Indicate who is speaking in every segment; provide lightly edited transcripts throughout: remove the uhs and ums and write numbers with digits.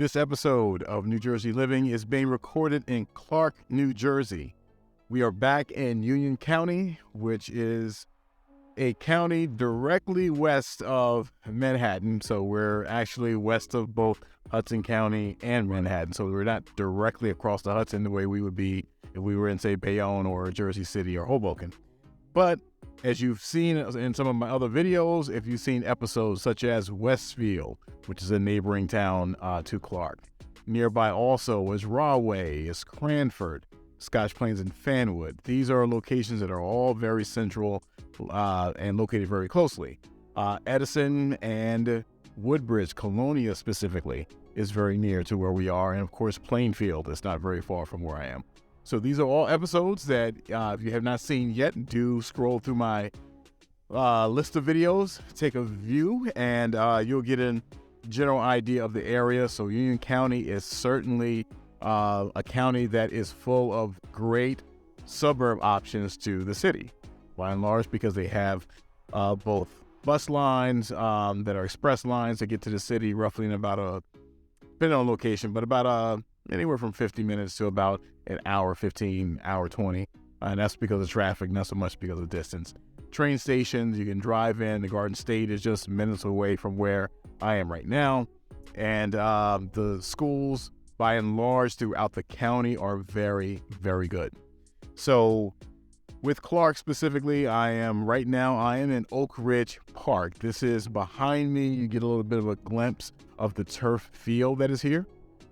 Speaker 1: This episode of New Jersey Living is being recorded in Clark, New Jersey. We are back in Union County, which is a county directly west of Manhattan. So we're actually west of both Hudson County and Manhattan. So we're not directly across the Hudson the way we would be if we were in, say, Bayonne or Jersey City or Hoboken. But as you've seen in some of my other videos, if you've seen episodes such as Westfield, which is a neighboring town to Clark. Nearby also is Rahway, is Cranford, Scotch Plains, and Fanwood. These are locations that are all very central and located very closely. Edison and Woodbridge, Colonia specifically, is very near to where we are. And of course, Plainfield is not very far from where I am. So these are all episodes that if you have not seen yet, do scroll through my list of videos, take a view, and you'll get a general idea of the area. So Union County is certainly a county that is full of great suburb options to the city, by and large, because they have both bus lines that are express lines that get to the city roughly in about depending on location, but about anywhere from 50 minutes to about an hour 15, hour 20. And that's because of traffic, not so much because of distance. Train stations, you can drive in. The Garden State is just minutes away from where I am right now. And the schools, by and large, throughout the county are very, very good. So with Clark specifically, I am in Oak Ridge Park. This is behind me. You get a little bit of a glimpse of the turf field that is here.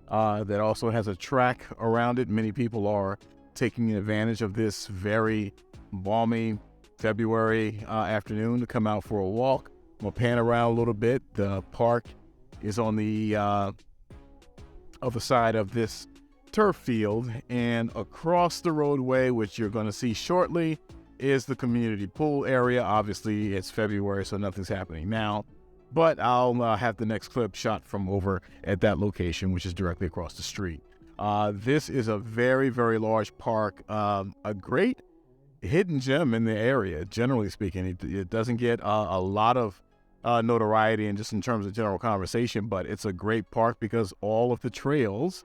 Speaker 1: That also has a track around it. Many people are taking advantage of this very balmy February afternoon to come out for a walk. We'll pan around a little bit. The park is on the other side of this turf field, and across the roadway, which you're going to see shortly, is the community pool area. Obviously, it's February, so nothing's happening now. But I'll have the next clip shot from over at that location, which is directly across the street. This is a very, very large park, a great hidden gem in the area, generally speaking. It doesn't get a lot of notoriety and just in terms of general conversation, but it's a great park because all of the trails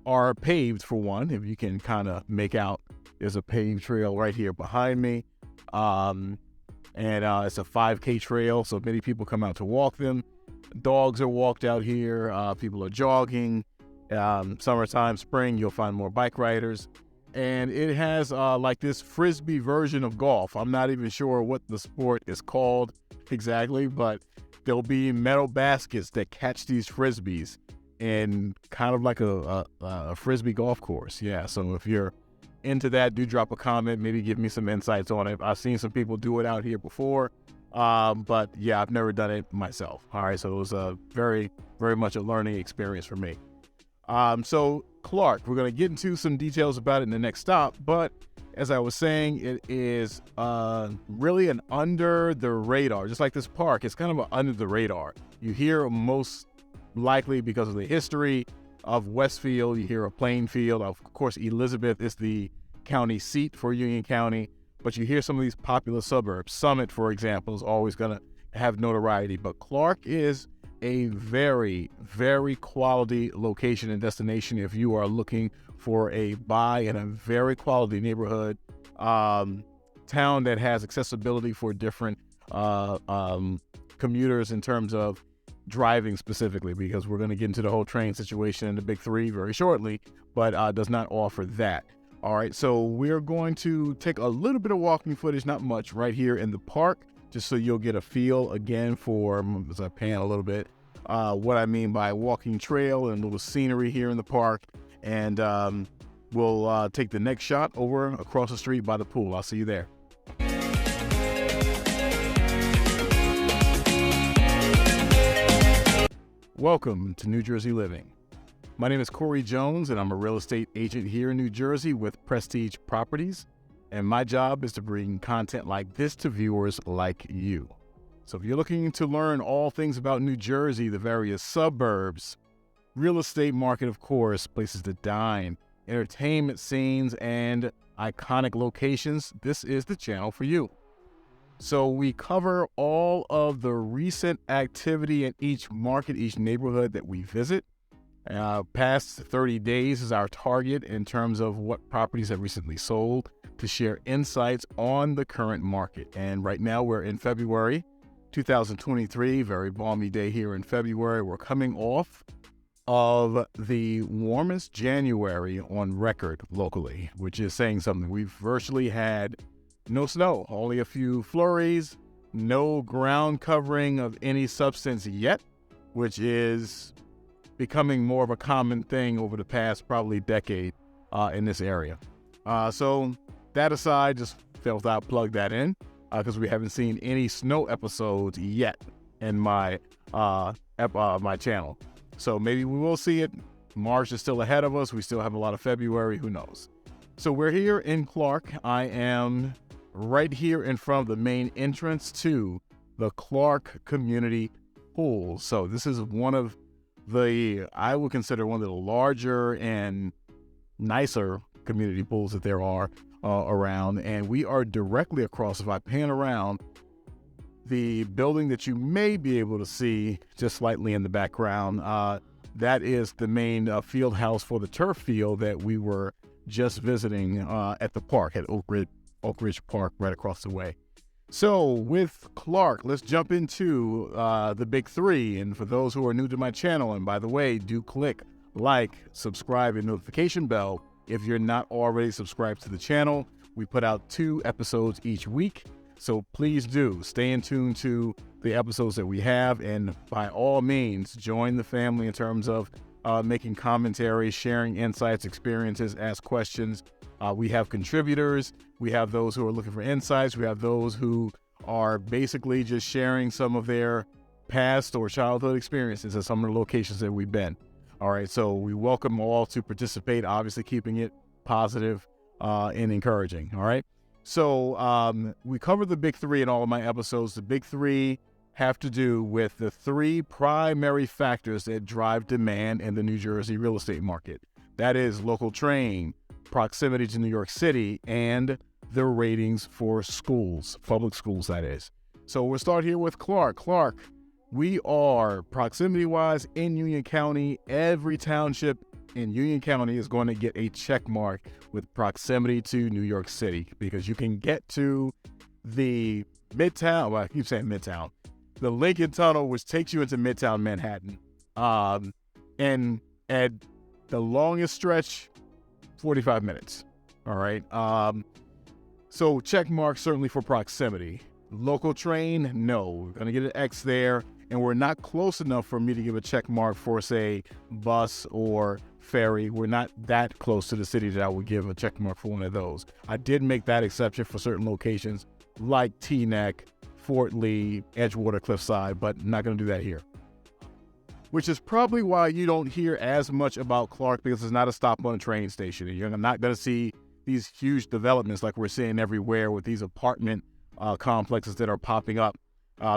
Speaker 1: are paved, for one. If you can kind of make out, there's a paved trail right here behind me. And it's a 5K trail, so many people come out to walk them. Dogs are walked out here. People are jogging. Summertime, spring, you'll find more bike riders. And it has like this frisbee version of golf. I'm not even sure what the sport is called exactly, but there'll be metal baskets that catch these frisbees in kind of like a frisbee golf course. Yeah, so if you're into that, do drop a comment, maybe give me some insights on it. I've seen some people do it out here before, but yeah, I've never done it myself. All right, so it was a very, very much a learning experience for me. So Clark, we're going to get into some details about it in the next stop, but as I was saying, it is really an under the radar, just like this park. It's kind of an under the radar. You hear most likely because of the history of Westfield, you hear of Plainfield. Of course, Elizabeth is the county seat for Union County, but you hear some of these popular suburbs. Summit, for example, is always going to have notoriety, but Clark is a very, very quality location and destination if you are looking for a buy in a very quality neighborhood, town that has accessibility for different commuters in terms of driving specifically, because we're going to get into the whole train situation in the big three very shortly, but does not offer that. All right, so we're going to take a little bit of walking footage, not much, right here in the park, just so you'll get a feel again for, as I pan a little bit, what I mean by walking trail and little scenery here in the park. And we'll take the next shot over across the street by the pool. I'll see you there. Welcome to New Jersey Living. My name is Corey Jones, and I'm a real estate agent here in New Jersey with Prestige Properties. And my job is to bring content like this to viewers like you. So if you're looking to learn all things about New Jersey, the various suburbs, real estate market, of course, places to dine, entertainment scenes, and iconic locations, this is the channel for you. So we cover all of the recent activity in each market, each neighborhood that we visit. Past 30 days is our target in terms of what properties have recently sold to share insights on the current market. And right now we're in February 2023, very balmy day here in February. We're coming off of the warmest January on record locally, which is saying something. We've virtually had no snow, only a few flurries, no ground covering of any substance yet, which is becoming more of a common thing over the past probably decade in this area. So that aside, just felt I'd plug that in because we haven't seen any snow episodes yet in my my channel. So maybe we will see it. March is still ahead of us. We still have a lot of February. Who knows? So we're here in Clark. I am right here in front of the main entrance to the Clark Community Pool. So this is one of I would consider one of the larger and nicer community pools that there are around. And we are directly across, if I pan around, the building that you may be able to see just slightly in the background. That is the main field house for the turf field that we were just visiting at the park, at Oak Ridge Park right across the way. So with Clark, let's jump into the big three. And for those who are new to my channel, and by the way, do click like, subscribe, and notification bell if you're not already subscribed to the channel. We put out 2 episodes each week, so please do stay in tune to the episodes that we have, and by all means, join the family in terms of making commentary, sharing insights, experiences, ask questions. We have contributors, we have those who are looking for insights, we have those who are basically just sharing some of their past or childhood experiences at some of the locations that we've been. All right, so we welcome all to participate, obviously keeping it positive and encouraging. All right, so we covered the big three in all of my episodes. The big three have to do with the 3 primary factors that drive demand in the New Jersey real estate market. That is local train, proximity to New York City, and the ratings for schools, public schools, that is. So we'll start here with Clark. Clark, we are proximity-wise in Union County. Every township in Union County is going to get a check mark with proximity to New York City because you can get to the Midtown, well, I keep saying Midtown, the Lincoln Tunnel, which takes you into Midtown Manhattan. And at the longest stretch, 45 minutes. All right. So check mark certainly for proximity. Local train, no. We're going to get an X there. And we're not close enough for me to give a check mark for, say, bus or ferry. We're not that close to the city that I would give a check mark for one of those. I did make that exception for certain locations like Teaneck, Fort Lee, Edgewater, Cliffside, but not going to do that here. Which is probably why you don't hear as much about Clark, because it's not a stop on a train station. And you're not going to see these huge developments like we're seeing everywhere with these apartment complexes that are popping up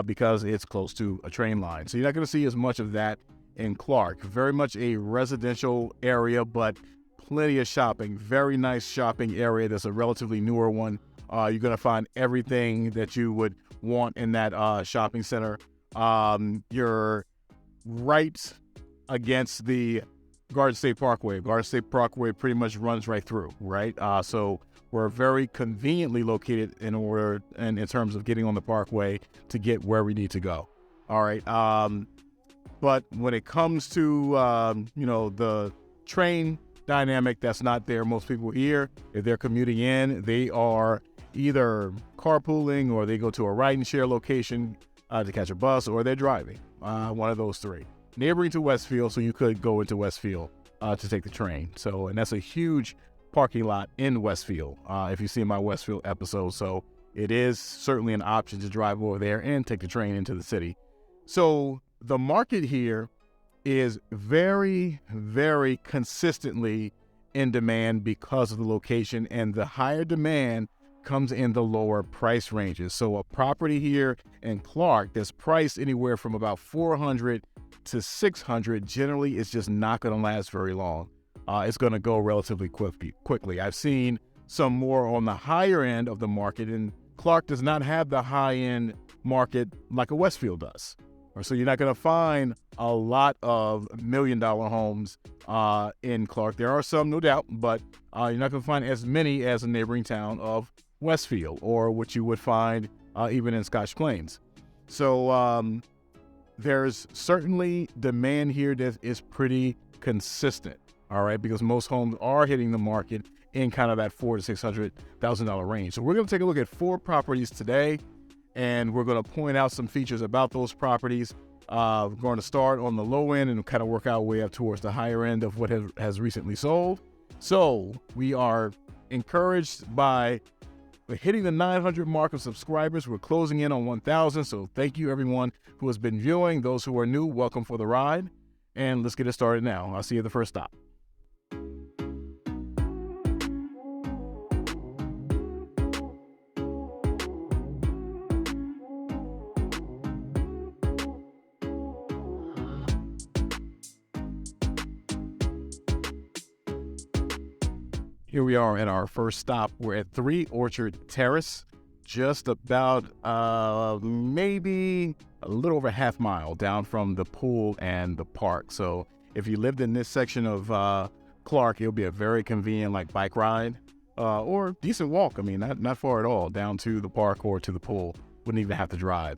Speaker 1: because it's close to a train line. So you're not going to see as much of that in Clark. Very much a residential area, but plenty of shopping. Very nice shopping area. That's a relatively newer one. You're going to find everything that you would want in that shopping center. You're right against the Garden State Parkway. Garden State Parkway pretty much runs right through, right? So we're very conveniently located in terms of getting on the Parkway to get where we need to go. All right. But when it comes to, the train dynamic, that's not there. Most people here, if they're commuting in, they are either carpooling or they go to a ride and share location to catch a bus, or they're driving. One of those 3. Neighboring to Westfield, so you could go into Westfield to take the train. So, and that's a huge parking lot in Westfield, if you see my Westfield episode. So it is certainly an option to drive over there and take the train into the city. So the market here is very, very consistently in demand because of the location, and the higher demand comes in the lower price ranges. So a property here in Clark that's priced anywhere from about $400 to $600 generally is just not going to last very long. It's going to go relatively quickly. I've seen some more on the higher end of the market, and Clark does not have the high-end market like a Westfield does. So you're not going to find a lot of $1 million homes in Clark. There are some, no doubt, but you're not going to find as many as the neighboring town of Westfield, or what you would find even in Scotch Plains. So there's certainly demand here that is pretty consistent, all right, because most homes are hitting the market in kind of that $400,000 to $600,000 range. So we're going to take a look at 4 properties today, and we're going to point out some features about those properties. We're going to start on the low end and kind of work our way up towards the higher end of what has recently sold. So we are encouraged by hitting the 900 mark of subscribers. We're closing in on 1,000. So thank you, everyone who has been viewing. Those who are new, welcome for the ride. And let's get it started now. I'll see you at the first stop. Here we are at our first stop. We're at 3 Orchard Terrace, just about maybe a little over a half mile down from the pool and the park. So if you lived in this section of Clark, it'll be a very convenient bike ride or decent walk. I mean, not far at all down to the park or to the pool. Wouldn't even have to drive.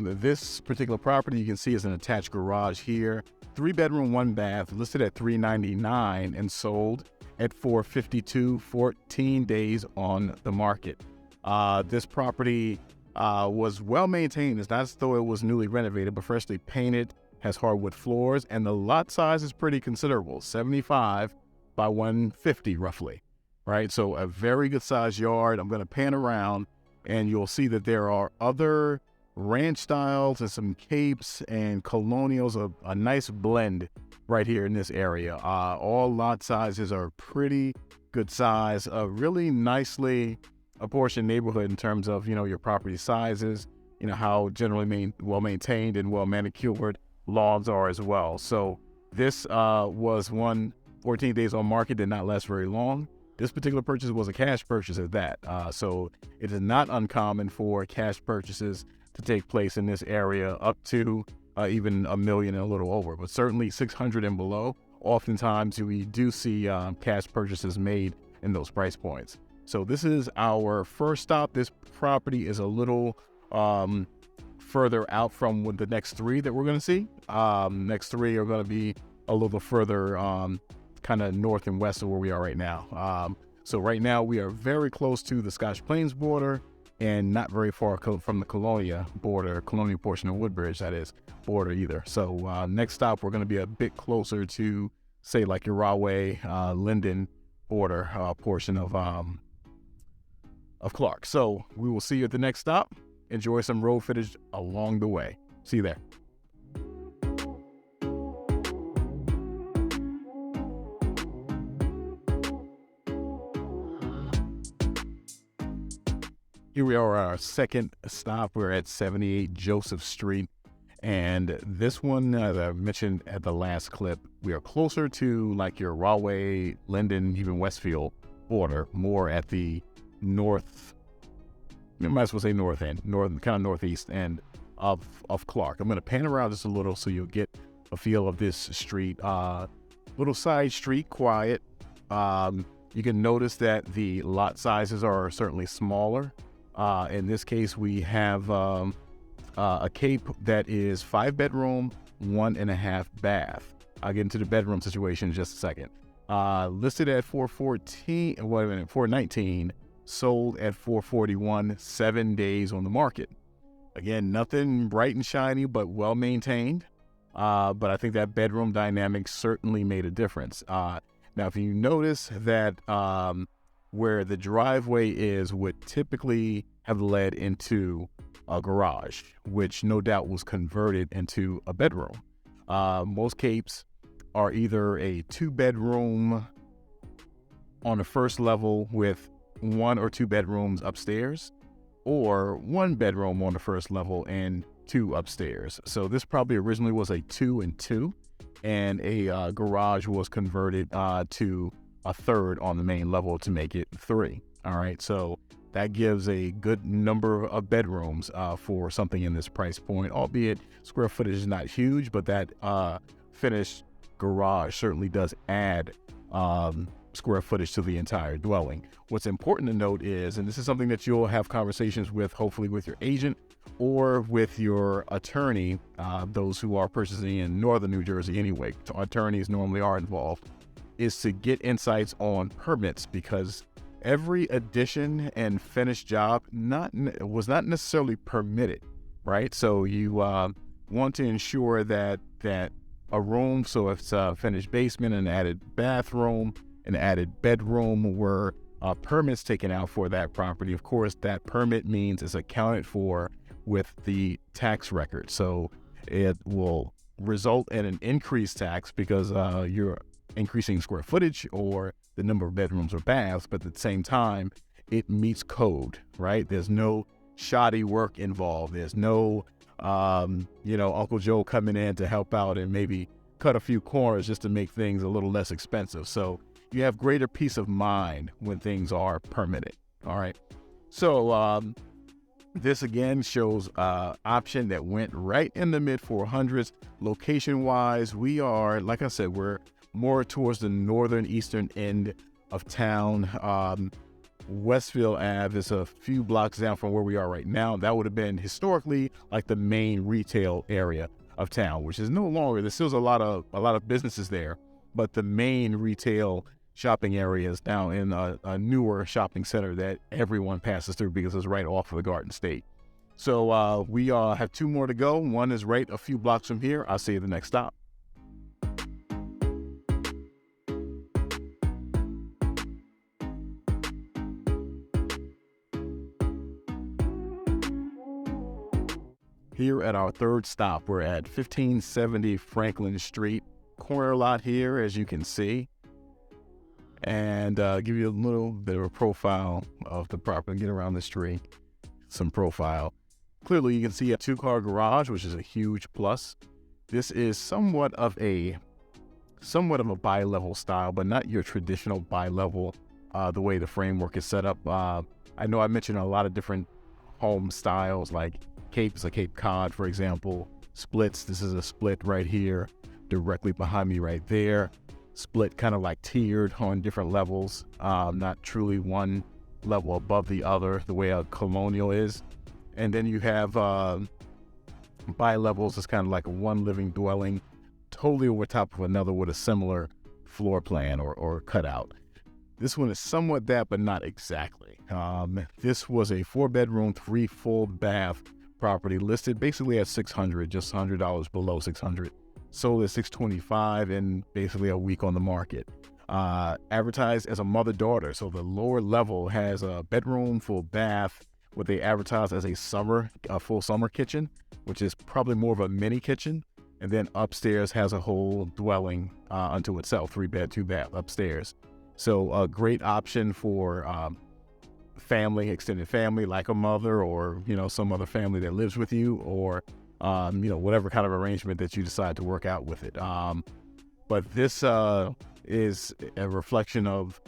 Speaker 1: This particular property you can see is an attached garage here. 3-bedroom, 1 bath, listed at $399 and sold at $452, 14 days on the market. This property was well maintained. It's not as though it was newly renovated, but freshly painted, has hardwood floors, and the lot size is pretty considerable, 75 by 150 roughly, right? So a very good sized yard. I'm going to pan around and you'll see that there are other ranch styles and some capes and colonials, a nice blend right here in this area. All lot sizes are pretty good size, a really nicely apportioned neighborhood in terms of, your property sizes, how generally well maintained and well manicured lawns are as well. So this was 14 days on market, did not last very long. This particular purchase was a cash purchase at that. So it is not uncommon for cash purchases to take place in this area up to even $1 million and a little over, but certainly 600 and below. Oftentimes we do see cash purchases made in those price points. So this is our first stop. This property is a little further out from the next 3 that we're going to see. Next 3 are going to be a little further kind of north and west of where we are right now. So right now we are very close to the Scotch Plains border and not very far from the colonial portion of Woodbridge, that is, border either. So next stop, we're going to be a bit closer to, say, like your Rahway, Linden border portion of Clark. So we will see you at the next stop. Enjoy some road footage along the way. See you there. Here we are at our second stop. We're at 78 Joseph Street. And this one, as I mentioned at the last clip, we are closer to like your Rahway, Linden, even Westfield border, more at the north, you might as well say north end, kind of northeast end of Clark. I'm going to pan around just a little so you'll get a feel of this street. Little side street, quiet. You can notice that the lot sizes are certainly smaller. In this case, we have a cape that is 5-bedroom, 1.5 bath. I'll get into the bedroom situation in just a second. Listed at $419, sold at $441, 7 days on the market. Again, nothing bright and shiny, but well maintained. But I think that bedroom dynamic certainly made a difference. Now, if you notice that where the driveway is would typically have led into a garage, which no doubt was converted into a bedroom. Most capes are either a 2-bedroom on the first level with 1 or 2 bedrooms upstairs, or 1 bedroom on the first level and 2 upstairs. So this probably originally was a 2 and 2, and a garage was converted to a 3rd on the main level to make it 3. All right, so that gives a good number of bedrooms for something in this price point, albeit square footage is not huge, but that finished garage certainly does add square footage to the entire dwelling. What's important to note is, and this is something that you'll have conversations with, hopefully with your agent or with your attorney, those who are purchasing in northern New Jersey anyway, attorneys normally are involved, is to get insights on permits, because every addition and finished job was not necessarily permitted, right? So you want to ensure that a room, so if it's a finished basement, an added bathroom, an added bedroom, were permits taken out for that property. Of course, that permit means it's accounted for with the tax record. So it will result in an increased tax because you're increasing square footage or the number of bedrooms or baths, but at the same time, it meets code, right? There's no shoddy work involved. There's no, Uncle Joe coming in to help out and maybe cut a few corners just to make things a little less expensive. So you have greater peace of mind when things are permitted. All right. So this again shows option that went right in the mid 400s. Location wise, we are, like I said, we're more towards the northern eastern end of town. Westfield Ave is a few blocks down from where we are right now. That would have been historically like the main retail area of town, which is no longer. There's still a lot of businesses there, but the main retail shopping area is now in a newer shopping center that everyone passes through because it's right off of the Garden State. So we have two more to go. One is right a few blocks from here. I'll see you at the next stop. Here at our third stop, we're at 1570 Franklin Street, corner lot here, as you can see. And give you a little bit of a profile of the property, get around the street, some profile. Clearly, you can see a two-car garage, which is a huge plus. This is somewhat of a bi-level style, but not your traditional bi-level, the way the framework is set up. I know I mentioned a lot of different home styles, like Cape is a Cape Cod, for example. Splits, this is a split right here, directly behind me right there. Split kind of like tiered on different levels, not truly one level above the other, the way a colonial is. And then you have bi-levels, it's kind of like a one living dwelling, totally over top of another with a similar floor plan or cutout. This one is somewhat that, but not exactly. This was a 4-bedroom, 3 full bath property listed basically at $600, just $100 below $600. Sold at $625 in basically a week on the market. Advertised as a mother-daughter, so the lower level has a bedroom, full bath, what they advertise as a full summer kitchen, which is probably more of a mini kitchen. And then upstairs has a whole dwelling unto itself, 3-bed, 2-bath upstairs. So a great option for family, extended family, like a mother or, some other family that lives with you, or, whatever kind of arrangement that you decide to work out with it. But this is a reflection of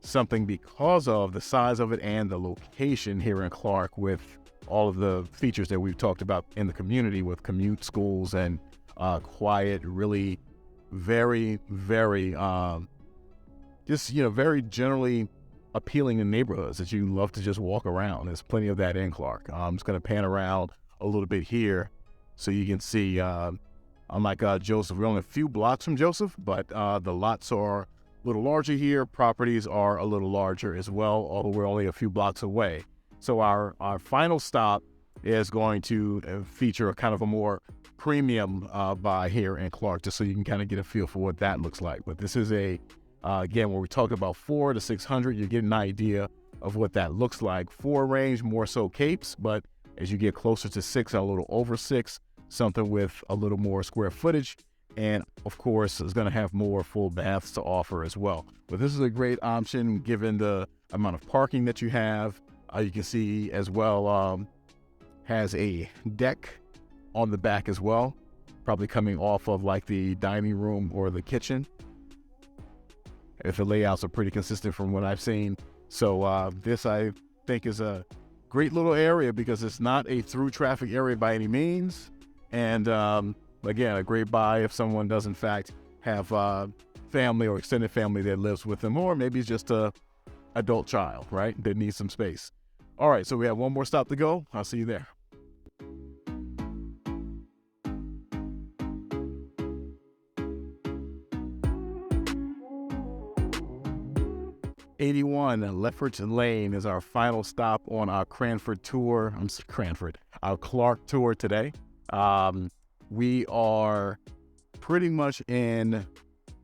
Speaker 1: something because of the size of it and the location here in Clark, with all of the features that we've talked about in the community with commute schools and quiet, really very, very, very generally appealing in neighborhoods that you love to just walk around. There's plenty of that in Clark. I'm just going to pan around a little bit here so you can see, unlike Joseph, we're only a few blocks from Joseph, but the lots are a little larger here. Properties are a little larger as well, although we're only a few blocks away. So our final stop is going to feature a kind of a more premium buy here in Clark, just so you can kind of get a feel for what that looks like. But this is again, when we talk about 4 to 600, you get an idea of what that looks like. 4 range, more so capes, but as you get closer to 6, a little over 6, something with a little more square footage, and of course, is going to have more full baths to offer as well. But this is a great option given the amount of parking that you have. You can see as well, has a deck on the back as well, probably coming off of like the dining room or the kitchen, if the layouts are pretty consistent from what I've seen. So this I think is a great little area because it's not a through traffic area by any means. And again, a great buy if someone does in fact have family or extended family that lives with them, or maybe it's just a adult child, right, that needs some space. All right, so we have one more stop to go. I'll see you there. '81 Lefferts Lane is our final stop on our our Clark tour today. We are pretty much in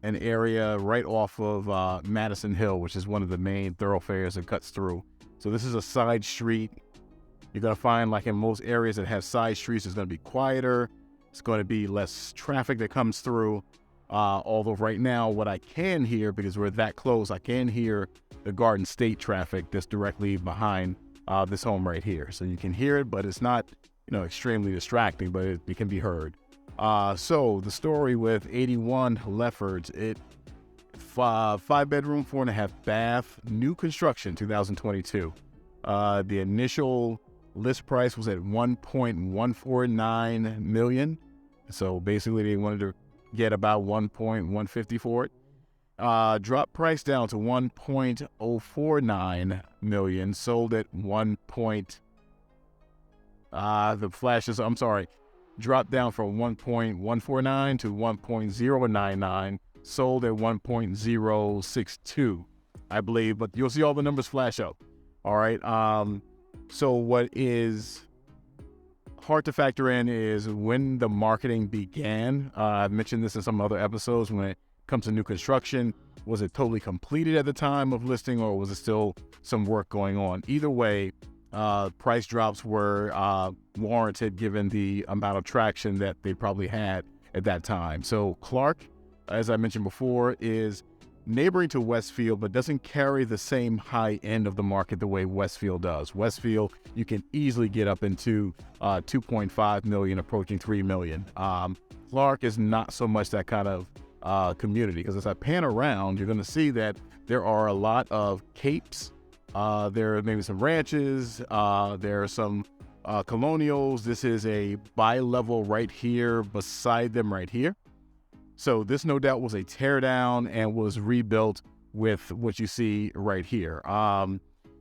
Speaker 1: an area right off of Madison Hill, which is one of the main thoroughfares that cuts through. So this is a side street. You're going to find, like in most areas that have side streets, it's going to be quieter. It's going to be less traffic that comes through. Although right now what I can hear, because we're that close, I can hear the Garden State traffic that's directly behind this home right here. So you can hear it, but it's not, extremely distracting, but it can be heard. So the story with 81 Lefferts, 5-bedroom, 4.5 bath, new construction, 2022. The initial list price was at $1.149 million. So basically they wanted to get about $1.150 for it. Drop price down to $1.049 million, sold at dropped down from 1.149 to 1.099, sold at 1.062, I believe, but you'll see all the numbers flash up. All right. So what is hard to factor in is when the marketing began. I've mentioned this in some other episodes. When it comes to new construction, was it totally completed at the time of listing, or was it still some work going on? Either way, price drops were warranted given the amount of traction that they probably had at that time. So Clark, as I mentioned before, is neighboring to Westfield, but doesn't carry the same high end of the market the way Westfield does. Westfield, you can easily get up into 2.5 million, approaching 3 million. Clark is not so much that kind of community, because as I pan around, you're going to see that there are a lot of capes. There are maybe some ranches. There are some colonials. This is a bi-level right here beside them right here. So this no doubt was a tear down and was rebuilt with what you see right here.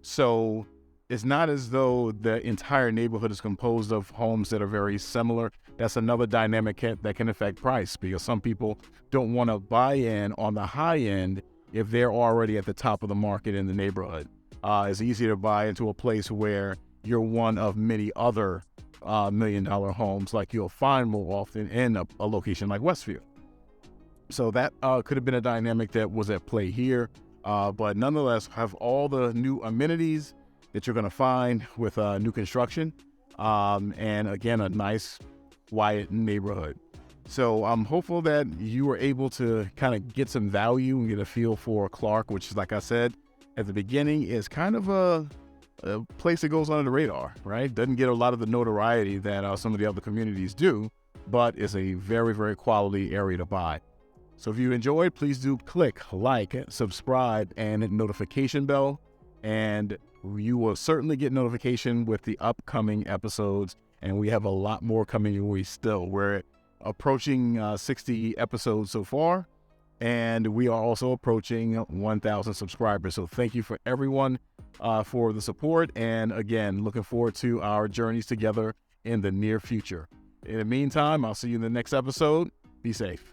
Speaker 1: So it's not as though the entire neighborhood is composed of homes that are very similar. That's another dynamic that can affect price, because some people don't want to buy in on the high end if they're already at the top of the market in the neighborhood. It's easy to buy into a place where you're one of many other $1 million homes like you'll find more often in a location like Westfield. So that could have been a dynamic that was at play here, but nonetheless have all the new amenities that you're going to find with new construction, and again, a nice, quiet neighborhood. So I'm hopeful that you were able to kind of get some value and get a feel for Clark, which is, like I said at the beginning, is kind of a place that goes under the radar, right? Doesn't get a lot of the notoriety that some of the other communities do, but it's a very, very quality area to buy. So if you enjoyed, please do click like, subscribe, and notification bell, and you will certainly get notification with the upcoming episodes. And we have a lot more coming your way still. We're approaching 60 episodes so far, and we are also approaching 1,000 subscribers. So thank you for everyone for the support. And again, looking forward to our journeys together in the near future. In the meantime, I'll see you in the next episode. Be safe.